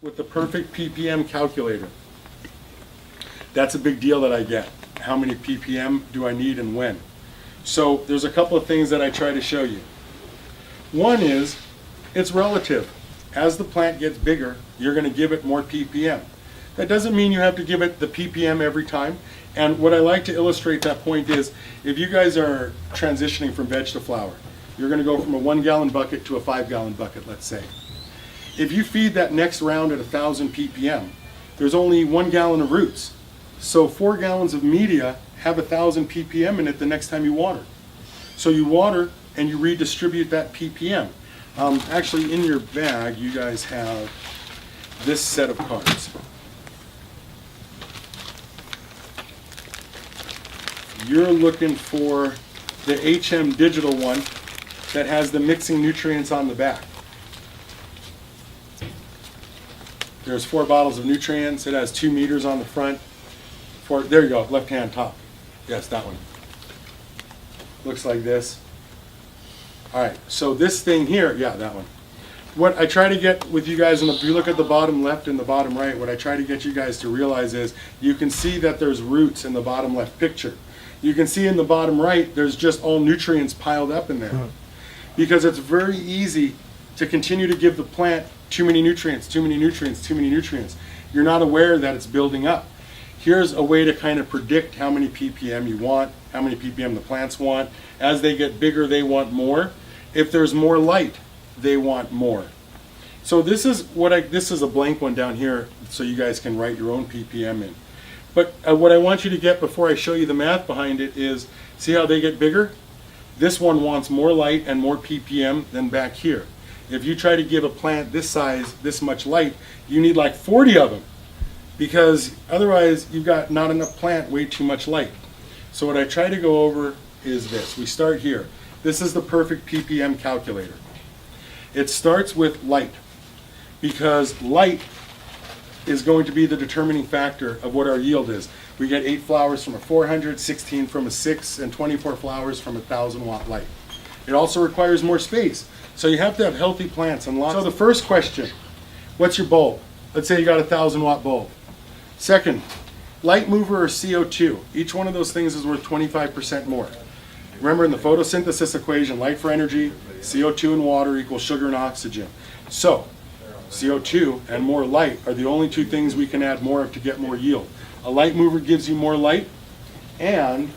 with the perfect ppm calculator. That's a big deal that I get. How many ppm do I need and when? So there's a couple of things that I try to show you. One is, it's relative. As the plant gets bigger, you're going to give it more ppm. That doesn't mean you have to give it the ppm every time. And what I like to illustrate that point is, if you guys are transitioning from veg to flower, you're going to go from a 1 gallon bucket to a 5 gallon bucket, let's say. If you feed that next round at 1,000 ppm, there's only 1 gallon of roots. So 4 gallons of media have 1,000 ppm in it the next time you water. So you water and you redistribute that ppm. Actually, in your bag, you guys have this set of cards. You're looking for the HM digital one that has the mixing nutrients on the back. There's 4 bottles of nutrients. It has 2 meters on the front. There you go, left hand top. Yes, that one. Looks like this. All right, so this thing here, yeah, that one. What I try to get with you guys, if you look at the bottom left and the bottom right, what I try to get you guys to realize is you can see that there's roots in the bottom left picture. You can see in the bottom right, there's just all nutrients piled up in there. Because it's very easy to continue to give the plant too many nutrients, too many nutrients, too many nutrients. You're not aware that it's building up. Here's a way to kind of predict how many ppm you want, how many ppm the plants want. As they get bigger, they want more. If there's more light, they want more. So this is this is a blank one down here, so you guys can write your own ppm in. But what I want you to get before I show you the math behind it is, see how they get bigger? This one wants more light and more ppm than back here. If you try to give a plant this size, this much light, you need like 40 of them, because otherwise you've got not enough plant, way too much light. So what I try to go over is this. We start here. This is the perfect ppm calculator. It starts with light, because light is going to be the determining factor of what our yield is. We get 8 flowers from a 400, 16 from a 6, and 24 flowers from a 1,000 watt light. It also requires more space. So you have to have healthy plants and lots. So the first question, what's your bulb? Let's say you got a 1,000 watt bulb. Second, light mover or CO2. Each one of those things is worth 25% more. Remember, in the photosynthesis equation, light for energy, CO2 and water equals sugar and oxygen. So CO2 and more light are the only 2 things we can add more of to get more yield. A light mover gives you more light, and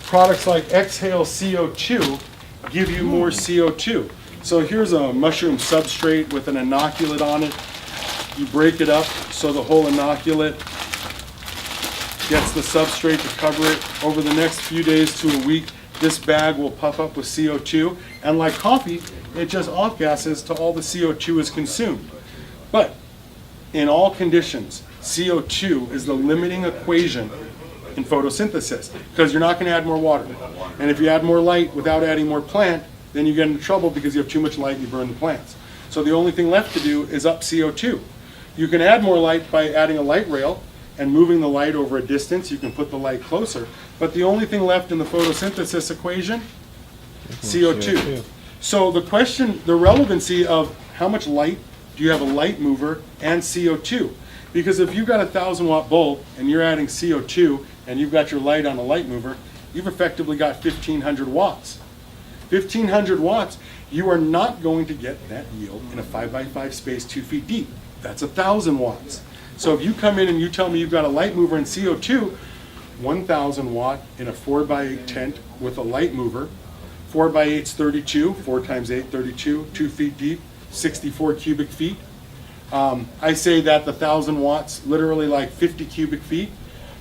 products like Exhale CO2 give you more CO2. So here's a mushroom substrate with an inoculant on it. You break it up so the whole inoculant gets the substrate to cover it. Over the next few days to a week, this bag will puff up with CO2, and like coffee, it just off-gasses till all the CO2 is consumed. But in all conditions, CO2 is the limiting equation in photosynthesis, because you're not going to add more water. And if you add more light without adding more plant, then you get into trouble because you have too much light and you burn the plants. So the only thing left to do is up CO2. You can add more light by adding a light rail and moving the light over a distance. You can put the light closer. But the only thing left in the photosynthesis equation, CO2. So the question, the relevancy of how much light do you have a light mover and CO2? Because if you've got a 1,000 watt bulb and you're adding CO2 and you've got your light on a light mover, you've effectively got 1,500 watts. 1,500 watts, you are not going to get that yield in a 5x5 space 2 feet deep. That's 1,000 watts. So if you come in and you tell me you've got a light mover and CO2, 1,000 watt in a 4x8 tent with a light mover, 4x8 is 32, 4 times 8, 32, 2 feet deep, 64 cubic feet. I say that the 1,000 watts, literally like 50 cubic feet,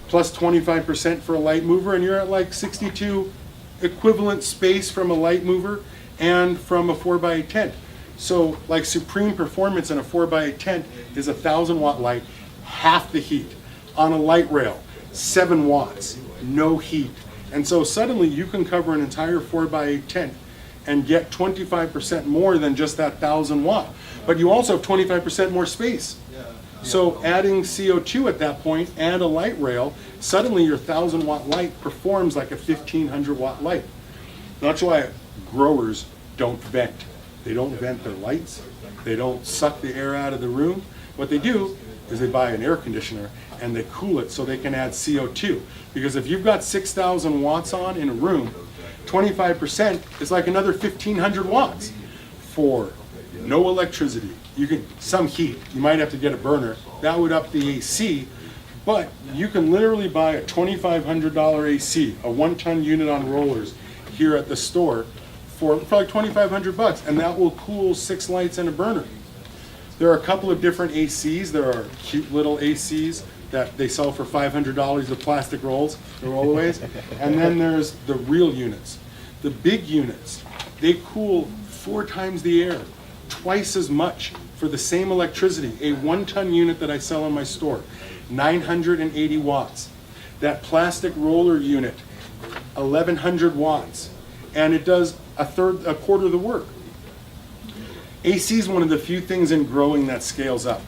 plus 25% for a light mover, and you're at like 62 equivalent space from a light mover and from a 4x8 tent. So like supreme performance in a 4x8 tent is 1,000 watt light, half the heat. On a light rail, 7 watts, no heat. And so suddenly you can cover an entire 4x8 tent and get 25% more than just that 1,000 watt. But you also have 25% more space. So adding CO2 at that point and a light rail, suddenly your 1,000 watt light performs like a 1,500 watt light. That's why growers don't vent. They don't vent their lights. They don't suck the air out of the room. What they do is they buy an air conditioner and they cool it so they can add CO2. Because if you've got 6,000 watts on in a room, 25% is like another 1,500 watts for no electricity. You can, some heat, you might have to get a burner. That would up the AC, but you can literally buy a $2,500 AC, a 1-ton unit on rollers here at the store for probably 2,500 bucks, and that will cool 6 lights and a burner. There are a couple of different ACs. There are cute little ACs that they sell for $500, the plastic rolls, the rollaways. And then there's the real units. The big units, they cool 4 times the air, twice as much for the same electricity. A 1-ton unit that I sell in my store, 980 watts. That plastic roller unit, 1,100 watts. And it does a quarter of the work. AC is one of the few things in growing that scales up.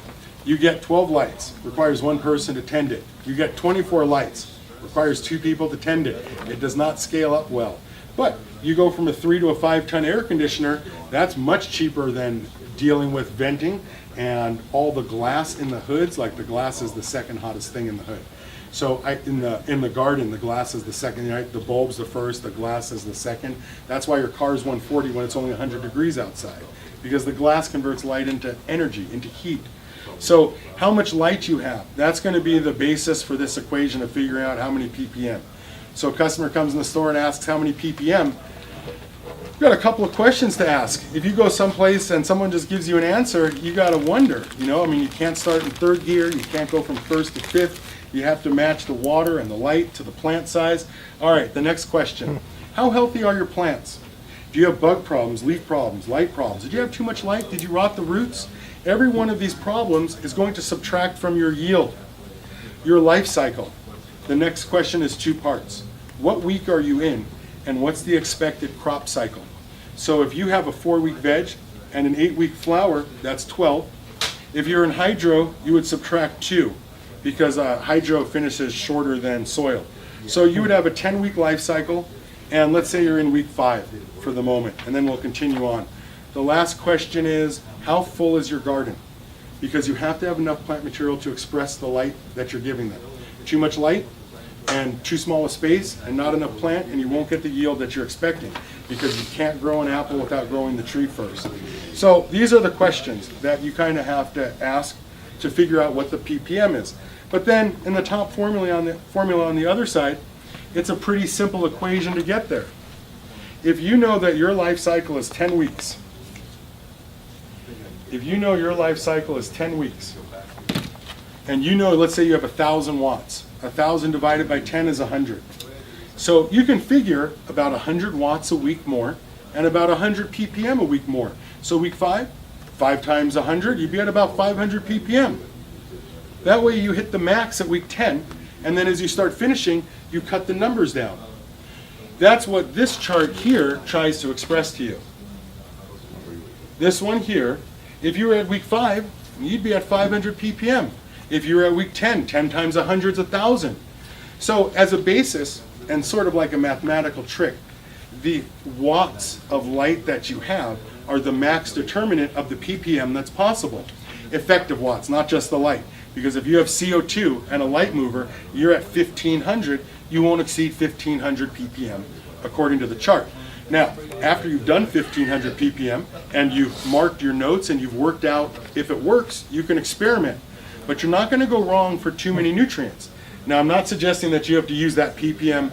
You get 12 lights, requires 1 person to tend it. You get 24 lights, requires 2 people to tend it. It does not scale up well. But you go from a 3 to a 5-ton air conditioner, that's much cheaper than dealing with venting and all the glass in the hoods. Like the glass is the second hottest thing in the hood. So in the garden, the glass is the second, right? The bulb's the first, the glass is the second. That's why your car is 140 when it's only 100 degrees outside, because the glass converts light into energy, into heat. So how much light you have, that's going to be the basis for this equation of figuring out how many ppm. So a customer comes in the store and asks how many ppm. You've got a couple of questions to ask. If you go someplace and someone just gives you an answer, you got to wonder, you know, I mean, you can't start in 3rd gear, you can't go from 1st to 5th. You have to match the water and the light to the plant size. All right, the next question. How healthy are your plants? Do you have bug problems, leaf problems, light problems? Did you have too much light? Did you rot the roots? Every one of these problems is going to subtract from your yield, your life cycle. The next question is 2 parts. What week are you in, and what's the expected crop cycle? So if you have a 4-week veg and an 8-week flower, that's 12. If you're in hydro, you would subtract 2. Because hydro finishes shorter than soil. So you would have a 10-week life cycle, and let's say you're in week 5 for the moment, and then we'll continue on. The last question is, how full is your garden? Because you have to have enough plant material to express the light that you're giving them. Too much light and too small a space and not enough plant, and you won't get the yield that you're expecting, because you can't grow an apple without growing the tree first. So these are the questions that you kind of have to ask to figure out what the ppm is. But then in the top formula on the other side, it's a pretty simple equation to get there. If you know that your life cycle is 10 weeks, if you know your life cycle is 10 weeks, and you know, let's say you have 1,000 watts, 1,000 divided by 10 is 100. So you can figure about 100 watts a week more and about 100 ppm a week more. So week 5 times 100, you'd be at about 500 ppm. That way you hit the max at week 10, and then as you start finishing, you cut the numbers down. That's what this chart here tries to express to you. This one here, if you were at week 5, you'd be at 500 ppm. If you were at week 10, 10 times 100 is 1,000. So as a basis, and sort of like a mathematical trick, the watts of light that you have are the max determinant of the ppm that's possible. Effective watts, not just the light. Because if you have CO2 and a light mover, you're at 1,500, you won't exceed 1,500 ppm according to the chart. Now, after you've done 1,500 ppm and you've marked your notes and you've worked out if it works, you can experiment. But you're not going to go wrong for too many nutrients. Now, I'm not suggesting that you have to use that ppm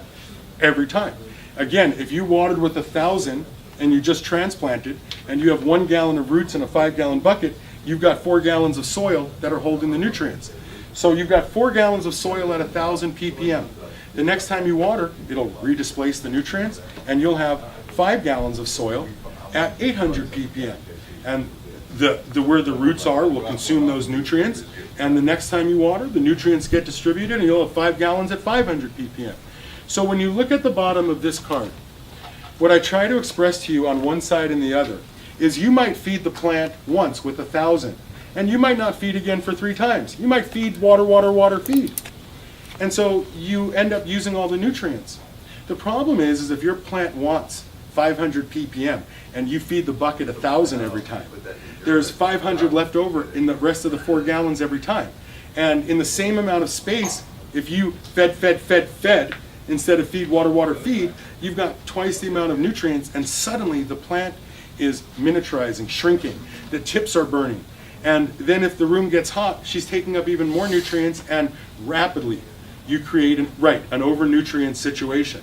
every time. Again, if you watered with 1,000 and you just transplanted and you have 1 gallon of roots in a 5-gallon bucket, you've got 4 gallons of soil that are holding the nutrients. So you've got 4 gallons of soil at 1,000 ppm. The next time you water, it'll redisplace the nutrients, and you'll have 5 gallons of soil at 800 ppm. And where the roots are will consume those nutrients, and the next time you water, the nutrients get distributed, and you'll have 5 gallons at 500 ppm. So when you look at the bottom of this card, what I try to express to you on one side and the other is you might feed the plant once with 1,000, and you might not feed again for 3 times. You might feed water, water, water, feed. And so you end up using all the nutrients. The problem is if your plant wants 500 ppm, and you feed the bucket 1,000 every time. There's 500 left over in the rest of the 4 gallons every time. And in the same amount of space, if you fed, instead of feed, water, feed, you've got twice the amount of nutrients, and suddenly the plant is miniaturizing, shrinking, the tips are burning. And then if the room gets hot, she's taking up even more nutrients, and rapidly you create an over-nutrient situation.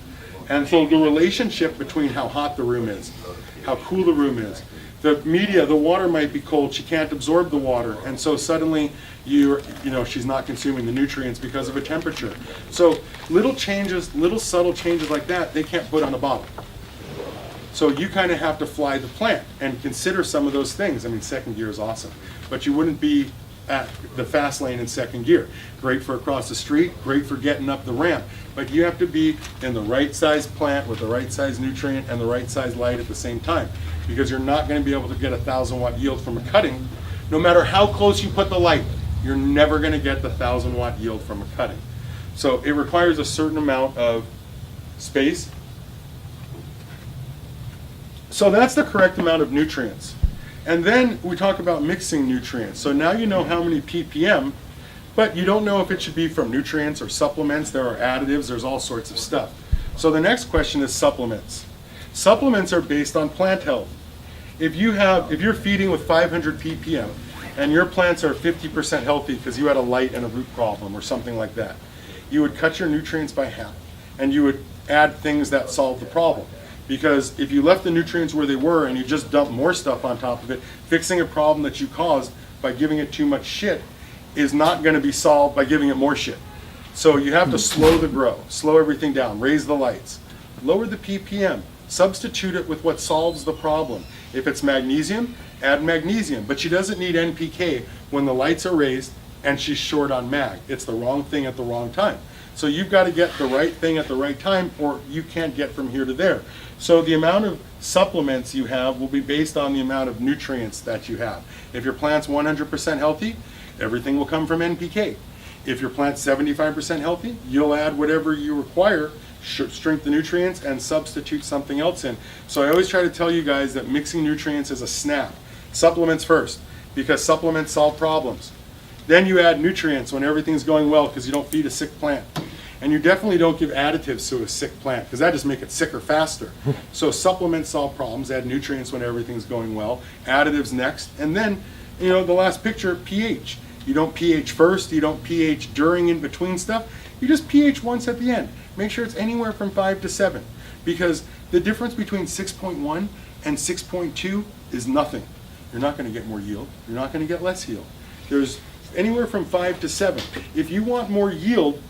And so the relationship between how hot the room is, how cool the room is, the media, the water might be cold, she can't absorb the water, and so suddenly she's not consuming the nutrients because of a temperature. So little changes, little subtle changes like that, they can't put on a bottle. So you kind of have to fly the plant and consider some of those things. I mean, second gear is awesome, but you wouldn't be at the fast lane in second gear. Great for across the street, great for getting up the ramp, but you have to be in the right size plant with the right size nutrient and the right size light at the same time, because you're not going to be able to get 1,000 watt yield from a cutting. No matter how close you put the light, you're never going to get the 1,000 watt yield from a cutting. So it requires a certain amount of space. So that's the correct amount of nutrients. And then we talk about mixing nutrients. So now you know how many ppm, but you don't know if it should be from nutrients or supplements. There are additives, there's all sorts of stuff. So the next question is supplements. Supplements are based on plant health. If you're feeding with 500 ppm and your plants are 50% healthy because you had a light and a root problem or something like that, you would cut your nutrients by half and you would add things that solve the problem. Because if you left the nutrients where they were and you just dump more stuff on top of it, fixing a problem that you caused by giving it too much shit is not going to be solved by giving it more shit. So you have to slow the grow, slow everything down, raise the lights, lower the ppm, substitute it with what solves the problem. If it's magnesium, add magnesium, but she doesn't need NPK when the lights are raised and she's short on mag. It's the wrong thing at the wrong time. So you've got to get the right thing at the right time, or you can't get from here to there. So the amount of supplements you have will be based on the amount of nutrients that you have. If your plant's 100% healthy, everything will come from NPK. If your plant's 75% healthy, you'll add whatever you require, shrink the nutrients, and substitute something else in. So I always try to tell you guys that mixing nutrients is a snap. Supplements first, because supplements solve problems. Then you add nutrients when everything's going well, because you don't feed a sick plant. And you definitely don't give additives to a sick plant, because that just makes it sicker faster. So supplements solve problems, add nutrients when everything's going well, additives next, and then, the last picture, pH. You don't pH first, you don't pH during, in between stuff, you just pH once at the end. Make sure it's anywhere from 5 to 7, because the difference between 6.1 and 6.2 is nothing. You're not going to get more yield, you're not going to get less yield. There's anywhere from 5 to 7. If you want more yield,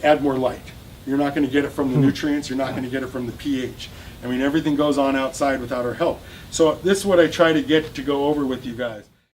add more light. You're not going to get it from the nutrients, you're not going to get it from the pH. I mean, everything goes on outside without our help. So this is what I try to get to go over with you guys.